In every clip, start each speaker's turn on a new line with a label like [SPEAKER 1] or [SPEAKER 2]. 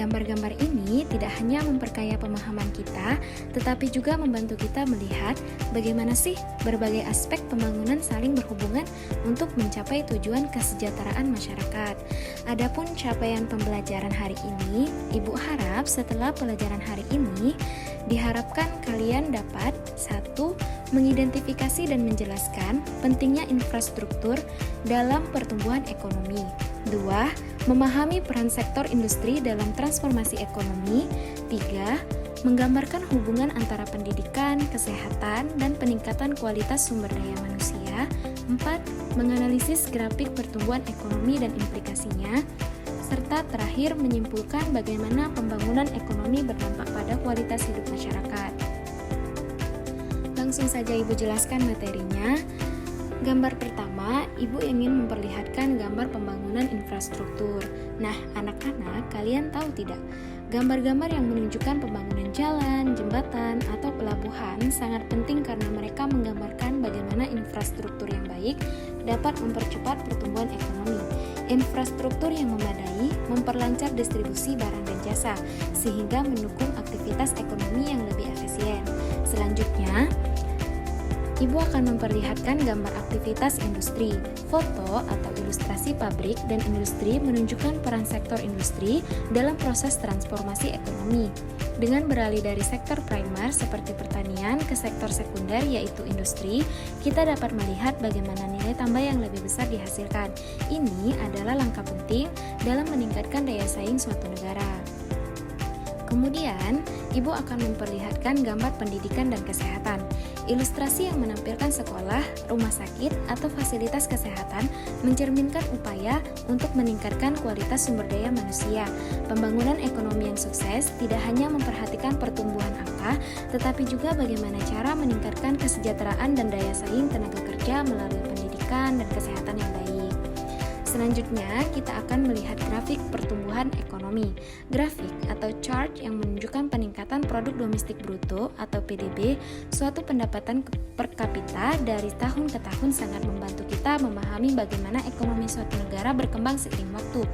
[SPEAKER 1] Gambar-gambar ini tidak hanya memperkaya pemahaman kita, tetapi juga membantu kita melihat bagaimana sih berbagai aspek pembangunan saling berhubungan untuk mencapai tujuan kesejahteraan masyarakat. Adapun capaian pembelajaran hari ini, Ibu harap setelah pelajaran hari ini, diharapkan kalian dapat 1. Mengidentifikasi dan menjelaskan pentingnya infrastruktur dalam pertumbuhan ekonomi. 2. Memahami peran sektor industri dalam transformasi ekonomi. 3. Menggambarkan hubungan antara pendidikan, kesehatan, dan peningkatan kualitas sumber daya manusia. 4. Menganalisis grafik pertumbuhan ekonomi dan implikasinya. Serta terakhir menyimpulkan bagaimana pembangunan ekonomi berdampak pada kualitas hidup masyarakat. Langsung saja Ibu jelaskan materinya. Gambar pertama, Ibu ingin memperlihatkan gambar pembangunan infrastruktur. Nah, anak-anak, kalian tahu tidak? Gambar-gambar yang menunjukkan pembangunan jalan, jembatan, atau pelabuhan sangat penting karena mereka menggambarkan bagaimana infrastruktur yang baik dapat mempercepat pertumbuhan ekonomi. Infrastruktur yang memadai memperlancar distribusi barang dan jasa, sehingga mendukung aktivitas ekonomi yang lebih efisien. Selanjutnya, Ibu akan memperlihatkan gambar aktivitas industri. Foto atau ilustrasi pabrik dan industri menunjukkan peran sektor industri dalam proses transformasi ekonomi. Dengan beralih dari sektor primer seperti pertanian ke sektor sekunder yaitu industri, kita dapat melihat bagaimana nilai tambah yang lebih besar dihasilkan. Ini adalah langkah penting dalam meningkatkan daya saing suatu negara. Kemudian, Ibu akan memperlihatkan gambar pendidikan dan kesehatan. Ilustrasi yang menampilkan sekolah, rumah sakit, atau fasilitas kesehatan mencerminkan upaya untuk meningkatkan kualitas sumber daya manusia. Pembangunan ekonomi yang sukses tidak hanya memperhatikan pertumbuhan angka, tetapi juga bagaimana cara meningkatkan kesejahteraan dan daya saing tenaga kerja melalui pendidikan dan kesehatan yang baik. Selanjutnya, kita akan melihat grafik pertumbuhan ekonomi. Grafik atau chart yang menunjukkan peningkatan produk domestik bruto atau PDB, suatu pendapatan per kapita dari tahun ke tahun sangat membantu kita memahami bagaimana ekonomi suatu negara berkembang seiring waktu.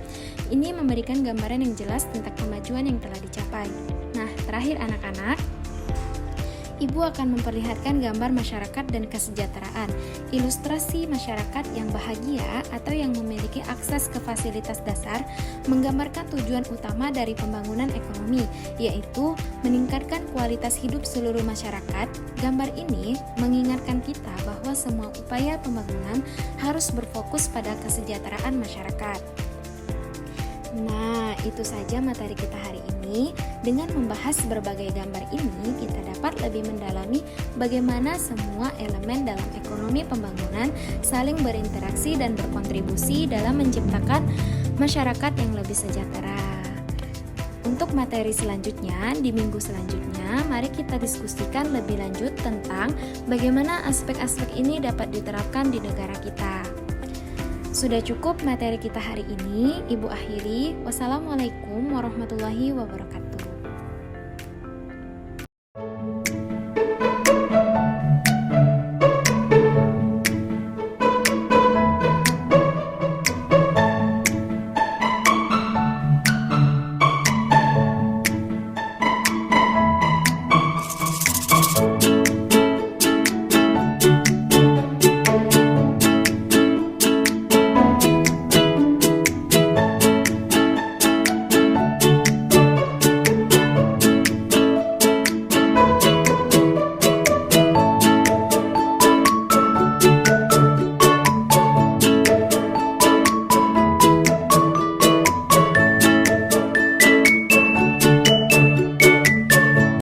[SPEAKER 1] Ini memberikan gambaran yang jelas tentang kemajuan yang telah dicapai. Nah, terakhir anak-anak, Ibu akan memperlihatkan gambar masyarakat dan kesejahteraan. Ilustrasi masyarakat yang bahagia atau yang memiliki akses ke fasilitas dasar menggambarkan tujuan utama dari pembangunan ekonomi, yaitu meningkatkan kualitas hidup seluruh masyarakat. Gambar ini mengingatkan kita bahwa semua upaya pembangunan harus berfokus pada kesejahteraan masyarakat. Nah, itu saja materi kita hari ini. Dengan membahas berbagai gambar ini, kita dapat lebih mendalami bagaimana semua elemen dalam ekonomi pembangunan saling berinteraksi dan berkontribusi dalam menciptakan masyarakat yang lebih sejahtera. Untuk materi selanjutnya, di minggu selanjutnya, mari kita diskusikan lebih lanjut tentang bagaimana aspek-aspek ini dapat diterapkan di negara kita. Sudah cukup materi kita hari ini, Ibu akhiri. Wassalamualaikum warahmatullahi wabarakatuh.